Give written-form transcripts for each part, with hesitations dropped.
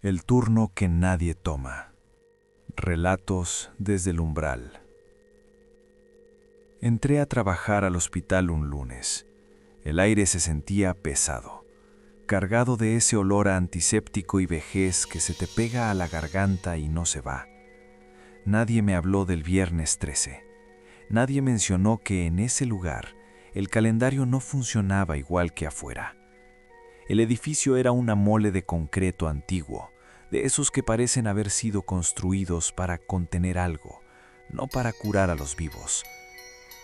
El turno que nadie toma. Relatos desde el umbral. Entré a trabajar al hospital un lunes. El aire se sentía pesado, cargado de ese olor a antiséptico y vejez que se te pega a la garganta y no se va. Nadie me habló del viernes 13. Nadie mencionó que en ese lugar el calendario no funcionaba igual que afuera. El edificio era una mole de concreto antiguo, de esos que parecen haber sido construidos para contener algo, no para curar a los vivos.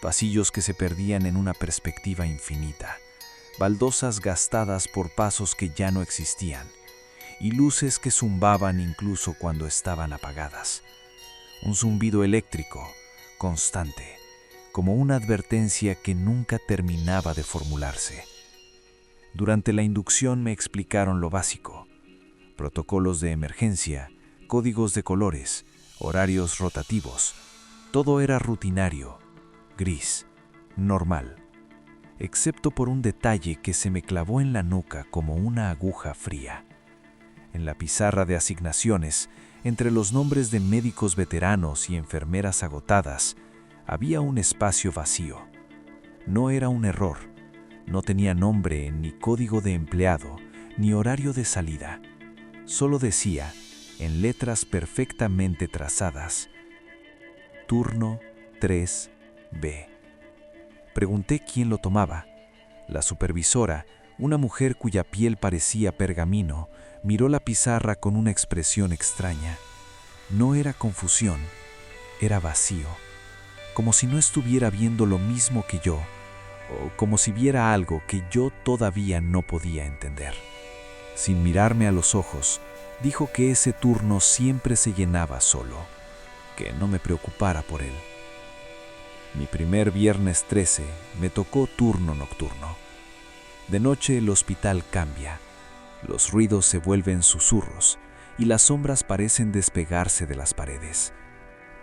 Pasillos que se perdían en una perspectiva infinita, baldosas gastadas por pasos que ya no existían, y luces que zumbaban incluso cuando estaban apagadas. Un zumbido eléctrico, constante, como una advertencia que nunca terminaba de formularse. Durante la inducción me explicaron lo básico: protocolos de emergencia, códigos de colores, horarios rotativos. Todo era rutinario, gris, normal, excepto por un detalle que se me clavó en la nuca como una aguja fría. En la pizarra de asignaciones, entre los nombres de médicos veteranos y enfermeras agotadas, había un espacio vacío. No era un error. No tenía nombre, ni código de empleado, ni horario de salida. Solo decía, en letras perfectamente trazadas, turno 3B. Pregunté quién lo tomaba. La supervisora, una mujer cuya piel parecía pergamino, miró la pizarra con una expresión extraña. No era confusión, era vacío, como si no estuviera viendo lo mismo que yo, o como si viera algo que yo todavía no podía entender. Sin mirarme a los ojos, dijo que ese turno siempre se llenaba solo, que no me preocupara por él. Mi primer viernes 13 me tocó turno nocturno. De noche el hospital cambia, los ruidos se vuelven susurros y las sombras parecen despegarse de las paredes.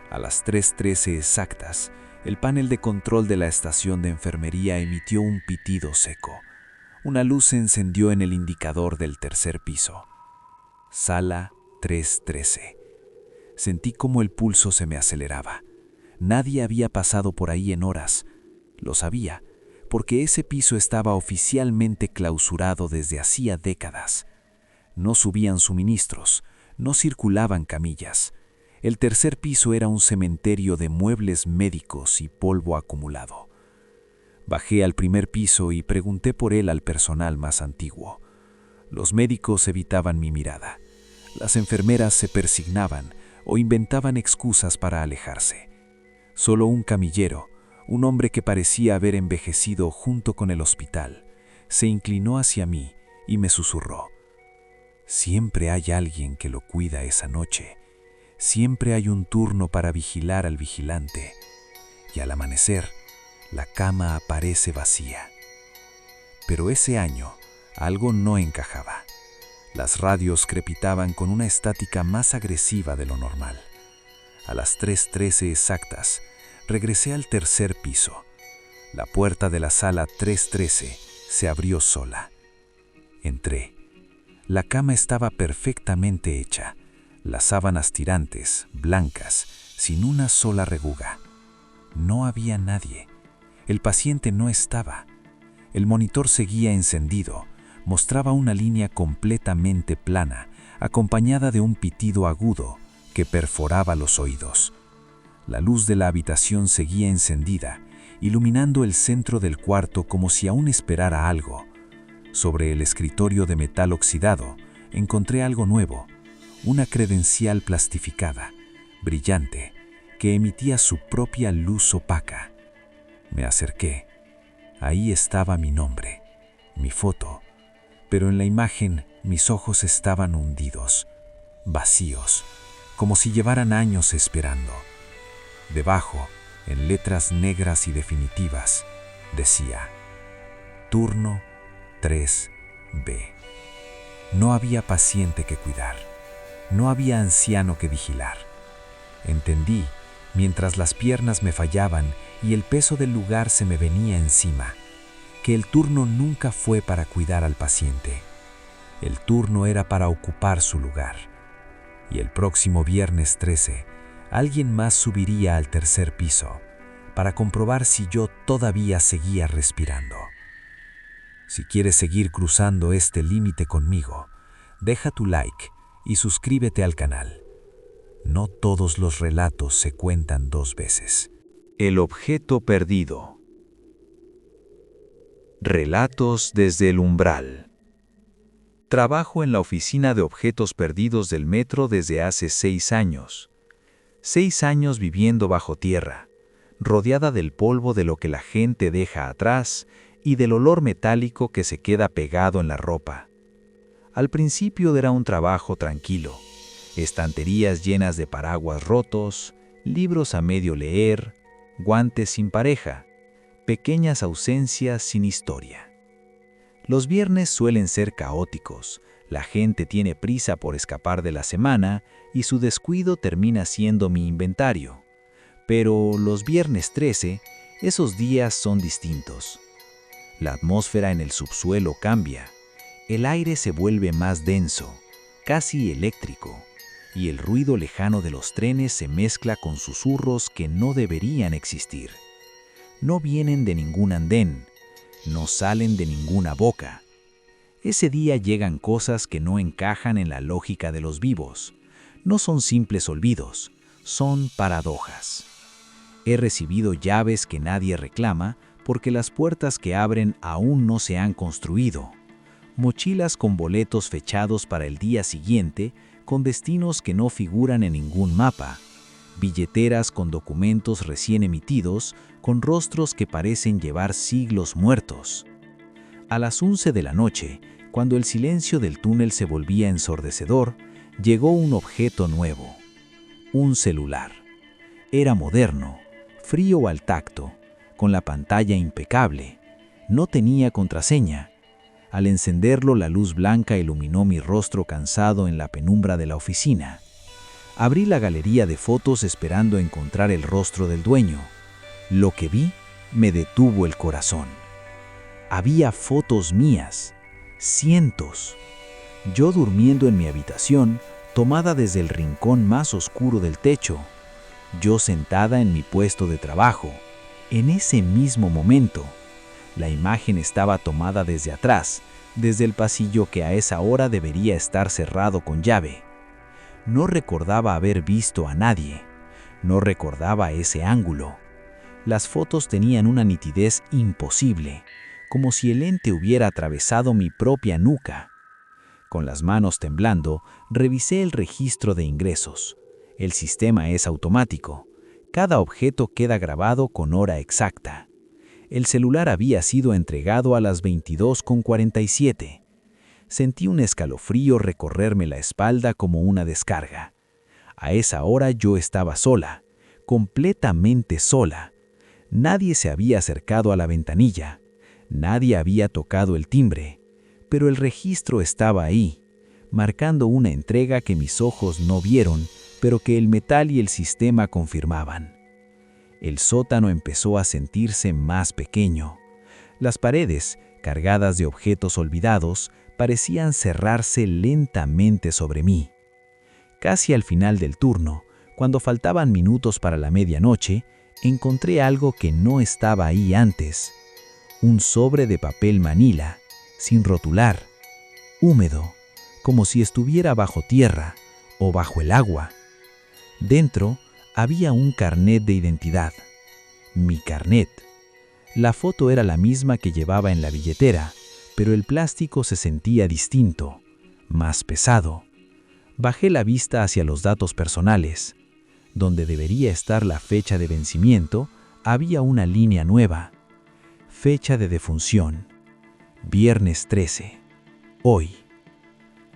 A las 3:13 exactas, el panel de control de la estación de enfermería emitió un pitido seco. Una luz se encendió en el indicador del tercer piso. Sala 313. Sentí como el pulso se me aceleraba. Nadie había pasado por ahí en horas. Lo sabía, porque ese piso estaba oficialmente clausurado desde hacía décadas. No subían suministros, no circulaban camillas. El tercer piso era un cementerio de muebles médicos y polvo acumulado. Bajé al primer piso y pregunté por él al personal más antiguo. Los médicos evitaban mi mirada. Las enfermeras se persignaban o inventaban excusas para alejarse. Solo un camillero, un hombre que parecía haber envejecido junto con el hospital, se inclinó hacia mí y me susurró: «Siempre hay alguien que lo cuida esa noche. Siempre hay un turno para vigilar al vigilante. Y al amanecer, la cama aparece vacía». Pero ese año, algo no encajaba. Las radios crepitaban con una estática más agresiva de lo normal. A las 3:13 exactas, regresé al tercer piso. La puerta de la sala 313 se abrió sola. Entré. La cama estaba perfectamente hecha. Las sábanas tirantes, blancas, sin una sola reguga. No había nadie. El paciente no estaba. El monitor seguía encendido. Mostraba una línea completamente plana, acompañada de un pitido agudo que perforaba los oídos. La luz de la habitación seguía encendida, iluminando el centro del cuarto como si aún esperara algo. Sobre el escritorio de metal oxidado, encontré algo nuevo. Una credencial plastificada, brillante, que emitía su propia luz opaca. Me acerqué. Ahí estaba mi nombre, mi foto, pero en la imagen mis ojos estaban hundidos, vacíos, como si llevaran años esperando. Debajo, en letras negras y definitivas, decía: turno 3B. No había paciente que cuidar. No había anciano que vigilar. Entendí, mientras las piernas me fallaban y el peso del lugar se me venía encima, que el turno nunca fue para cuidar al paciente. El turno era para ocupar su lugar. Y el próximo viernes 13, alguien más subiría al tercer piso para comprobar si yo todavía seguía respirando. Si quieres seguir cruzando este límite conmigo, deja tu like y suscríbete al canal. No todos los relatos se cuentan dos veces. El objeto perdido. Relatos desde el umbral. Trabajo en la oficina de objetos perdidos del metro desde hace 6 años. 6 años viviendo bajo tierra, rodeada del polvo de lo que la gente deja atrás y del olor metálico que se queda pegado en la ropa. Al principio era un trabajo tranquilo. Estanterías llenas de paraguas rotos, libros a medio leer, guantes sin pareja, pequeñas ausencias sin historia. Los viernes suelen ser caóticos, la gente tiene prisa por escapar de la semana y su descuido termina siendo mi inventario. Pero los viernes 13, esos días son distintos. La atmósfera en el subsuelo cambia, el aire se vuelve más denso, casi eléctrico, y el ruido lejano de los trenes se mezcla con susurros que no deberían existir. No vienen de ningún andén, no salen de ninguna boca. Ese día llegan cosas que no encajan en la lógica de los vivos. No son simples olvidos, son paradojas. He recibido llaves que nadie reclama porque las puertas que abren aún no se han construido. Mochilas con boletos fechados para el día siguiente, con destinos que no figuran en ningún mapa. Billeteras con documentos recién emitidos, con rostros que parecen llevar siglos muertos. A las 11 de la noche, cuando el silencio del túnel se volvía ensordecedor, llegó un objeto nuevo. Un celular. Era moderno, frío al tacto, con la pantalla impecable. No tenía contraseña. Al encenderlo, la luz blanca iluminó mi rostro cansado en la penumbra de la oficina. Abrí la galería de fotos esperando encontrar el rostro del dueño. Lo que vi me detuvo el corazón. Había fotos mías, cientos. Yo durmiendo en mi habitación, tomada desde el rincón más oscuro del techo. Yo sentada en mi puesto de trabajo. En ese mismo momento, la imagen estaba tomada desde atrás, desde el pasillo que a esa hora debería estar cerrado con llave. No recordaba haber visto a nadie. No recordaba ese ángulo. Las fotos tenían una nitidez imposible, como si el lente hubiera atravesado mi propia nuca. Con las manos temblando, revisé el registro de ingresos. El sistema es automático. Cada objeto queda grabado con hora exacta. El celular había sido entregado a las 22:47. Sentí un escalofrío recorrerme la espalda como una descarga. A esa hora yo estaba sola, completamente sola. Nadie se había acercado a la ventanilla. Nadie había tocado el timbre. Pero el registro estaba ahí, marcando una entrega que mis ojos no vieron, pero que el metal y el sistema confirmaban. El sótano empezó a sentirse más pequeño. Las paredes, cargadas de objetos olvidados, parecían cerrarse lentamente sobre mí. Casi al final del turno, cuando faltaban minutos para la medianoche, encontré algo que no estaba ahí antes. Un sobre de papel manila, sin rotular, húmedo, como si estuviera bajo tierra o bajo el agua. Dentro había un carnet de identidad. Mi carnet. La foto era la misma que llevaba en la billetera, pero el plástico se sentía distinto, más pesado. Bajé la vista hacia los datos personales. Donde debería estar la fecha de vencimiento, había una línea nueva. Fecha de defunción. Viernes 13. Hoy.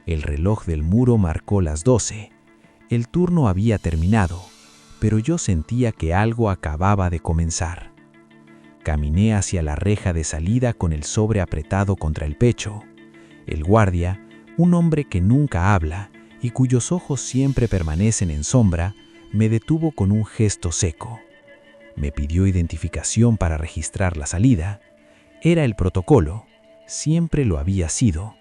El reloj del muro marcó las 12. El turno había terminado, pero yo sentía que algo acababa de comenzar. Caminé hacia la reja de salida con el sobre apretado contra el pecho. El guardia, un hombre que nunca habla y cuyos ojos siempre permanecen en sombra, me detuvo con un gesto seco. Me pidió identificación para registrar la salida. Era el protocolo, siempre lo había sido.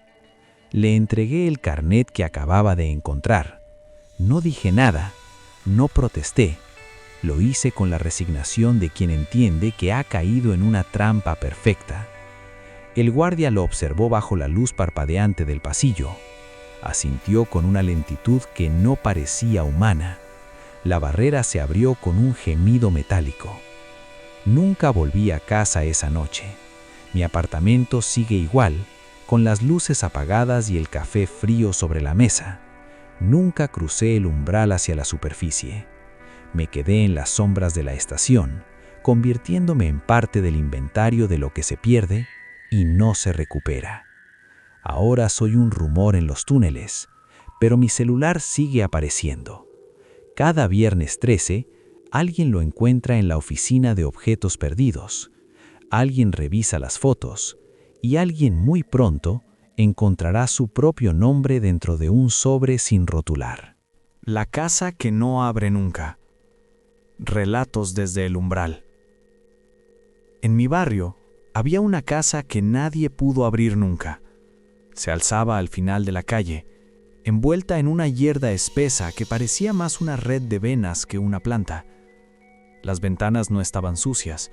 Le entregué el carnet que acababa de encontrar. No dije nada, no protesté. Lo hice con la resignación de quien entiende que ha caído en una trampa perfecta. El guardia lo observó bajo la luz parpadeante del pasillo. Asintió con una lentitud que no parecía humana. La barrera se abrió con un gemido metálico. Nunca volví a casa esa noche. Mi apartamento sigue igual, con las luces apagadas y el café frío sobre la mesa. Nunca crucé el umbral hacia la superficie. Me quedé en las sombras de la estación, convirtiéndome en parte del inventario de lo que se pierde y no se recupera. Ahora soy un rumor en los túneles, pero mi celular sigue apareciendo. Cada viernes 13, alguien lo encuentra en la oficina de objetos perdidos. Alguien revisa las fotos y alguien muy pronto encontrará su propio nombre dentro de un sobre sin rotular. La casa que no abre nunca. Relatos desde el umbral. En mi barrio había una casa que nadie pudo abrir nunca. Se alzaba al final de la calle, envuelta en una hierba espesa que parecía más una red de venas que una planta. Las ventanas no estaban sucias,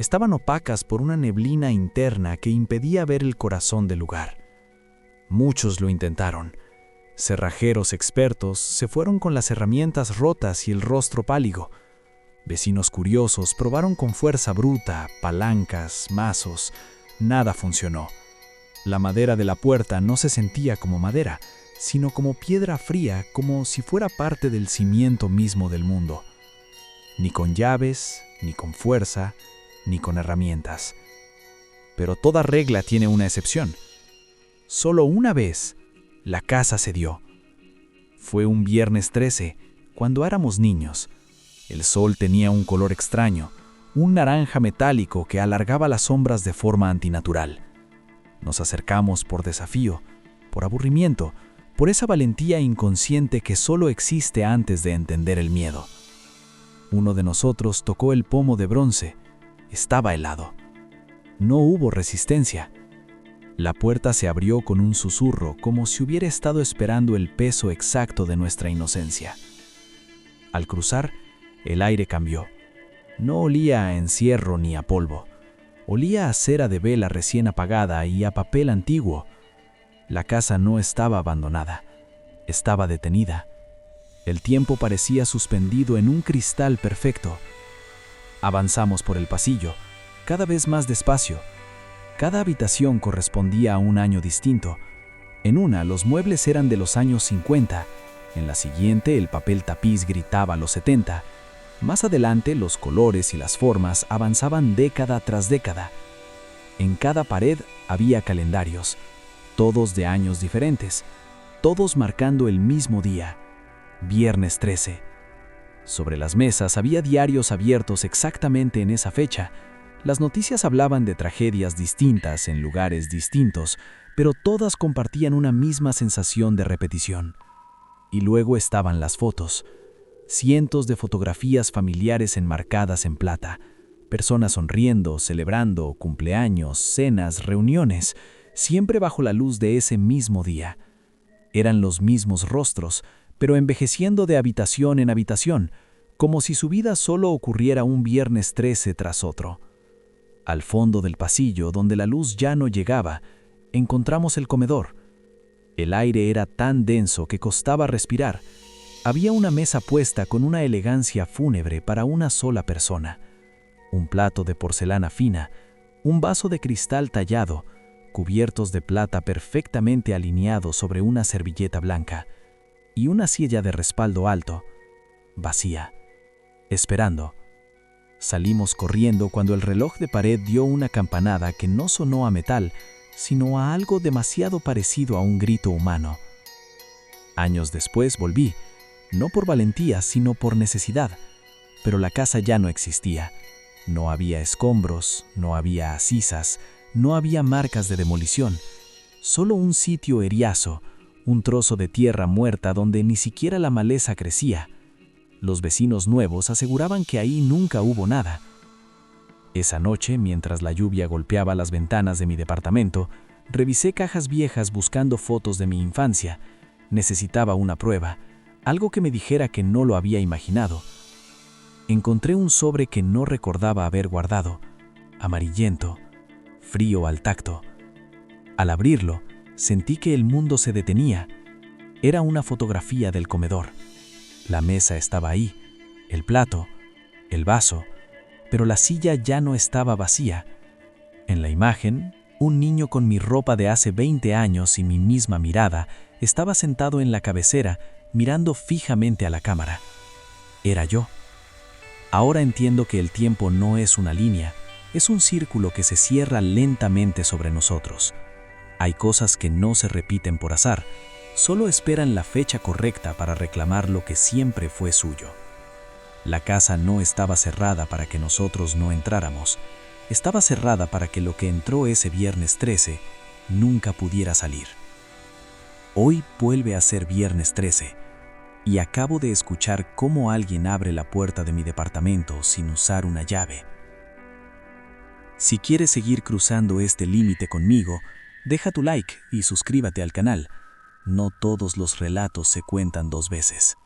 estaban opacas por una neblina interna que impedía ver el corazón del lugar. Muchos lo intentaron. Cerrajeros expertos se fueron con las herramientas rotas y el rostro pálido. Vecinos curiosos probaron con fuerza bruta, palancas, mazos. Nada funcionó. La madera de la puerta no se sentía como madera, sino como piedra fría, como si fuera parte del cimiento mismo del mundo. Ni con llaves, ni con fuerza, ni con herramientas. Pero toda regla tiene una excepción. Solo una vez, la casa cedió. Fue un viernes 13, cuando éramos niños. El sol tenía un color extraño, un naranja metálico que alargaba las sombras de forma antinatural. Nos acercamos por desafío, por aburrimiento, por esa valentía inconsciente que solo existe antes de entender el miedo. Uno de nosotros tocó el pomo de bronce. Estaba helado. No hubo resistencia. La puerta se abrió con un susurro, como si hubiera estado esperando el peso exacto de nuestra inocencia. Al cruzar, el aire cambió. No olía a encierro ni a polvo. Olía a cera de vela recién apagada y a papel antiguo. La casa no estaba abandonada, estaba detenida. El tiempo parecía suspendido en un cristal perfecto. Avanzamos por el pasillo, cada vez más despacio. Cada habitación correspondía a un año distinto. En una, los muebles eran de los años 50. En la siguiente, el papel tapiz gritaba los 70. Más adelante, los colores y las formas avanzaban década tras década. En cada pared había calendarios, todos de años diferentes, todos marcando el mismo día, viernes 13. Sobre las mesas había diarios abiertos exactamente en esa fecha. Las noticias hablaban de tragedias distintas en lugares distintos, pero todas compartían una misma sensación de repetición. Y luego estaban las fotos. Cientos de fotografías familiares enmarcadas en plata. Personas sonriendo, celebrando, cumpleaños, cenas, reuniones, siempre bajo la luz de ese mismo día. Eran los mismos rostros, pero envejeciendo de habitación en habitación, como si su vida solo ocurriera un viernes 13 tras otro. Al fondo del pasillo, donde la luz ya no llegaba, encontramos el comedor. El aire era tan denso que costaba respirar. Había una mesa puesta con una elegancia fúnebre para una sola persona. Un plato de porcelana fina, un vaso de cristal tallado, cubiertos de plata perfectamente alineados sobre una servilleta blanca, y una silla de respaldo alto, vacía, esperando. Salimos corriendo cuando el reloj de pared dio una campanada que no sonó a metal, sino a algo demasiado parecido a un grito humano. Años después volví, no por valentía, sino por necesidad, pero la casa ya no existía. No había escombros, no había asisas, no había marcas de demolición, solo un sitio eriazo, un trozo de tierra muerta donde ni siquiera la maleza crecía. Los vecinos nuevos aseguraban que ahí nunca hubo nada. Esa noche, mientras la lluvia golpeaba las ventanas de mi departamento, Revisé cajas viejas buscando fotos de mi infancia. Necesitaba una prueba, algo que me dijera que no lo había imaginado. Encontré un sobre que no recordaba haber guardado, amarillento, frío al tacto. Al abrirlo, sentí que el mundo se detenía. Era una fotografía del comedor. La mesa estaba ahí, el plato, el vaso, pero la silla ya no estaba vacía. En la imagen, un niño con mi ropa de hace 20 años y mi misma mirada estaba sentado en la cabecera, mirando fijamente a la cámara. Era yo. Ahora entiendo que el tiempo no es una línea, es un círculo que se cierra lentamente sobre nosotros. Hay cosas que no se repiten por azar, solo esperan la fecha correcta para reclamar lo que siempre fue suyo. La casa no estaba cerrada para que nosotros no entráramos. Estaba cerrada para que lo que entró ese viernes 13 nunca pudiera salir. Hoy vuelve a ser viernes 13 y acabo de escuchar cómo alguien abre la puerta de mi departamento sin usar una llave. Si quieres seguir cruzando este límite conmigo, deja tu like y suscríbete al canal. No todos los relatos se cuentan dos veces.